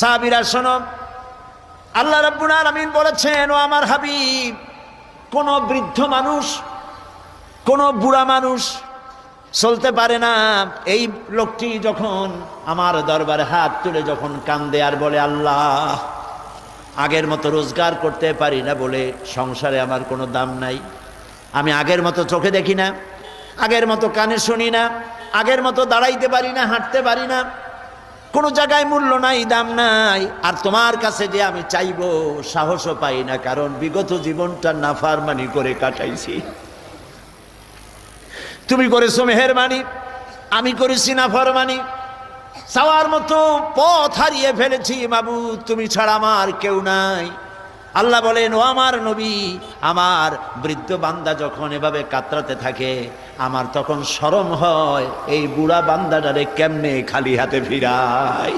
সাহাবীরা শোনো, আল্লাহ রাব্বুল আলামিন বলেছেন, ও আমার হাবিব, কোন বৃদ্ধ মানুষ, কোন বুড়া মানুষ চলতে পারে না। এই লোকটি যখন আমার দরবারে হাত তুলে যখন কান্দে আর বলে, আল্লাহ, আগের মতো রোজগার করতে পারি না বলে সংসারে আমার কোনো দাম নাই, আমি আগের মতো চোখে দেখি না, আগের মতো কানে শুনি না, আগের মতো দাঁড়াইতে পারি না, হাঁটতে পারি না, কোনো জায়গায় মূল্য নাই, দাম নাই, আর তোমার কাছে যে আমি চাইবো সাহসও পাই না, কারণ বিগত জীবনটা নাফরমানি করে কাটাইছি। তুমি করেছো মেহেরবানি, আমি করেছি নাফরমানি, চাওয়ার মতো পথ হারিয়ে ফেলেছি মাবুদ, তুমি ছাড়া আমার কেউ নাই। আল্লাহ বলেন, ও আমার নবী, আমার বৃদ্ধ বান্দা যখন এভাবে কাতরাতে থাকে, আমার তখন শরম হয় এই বুড়া বান্দাটারে কেমনে খালি হাতে ফিরায়।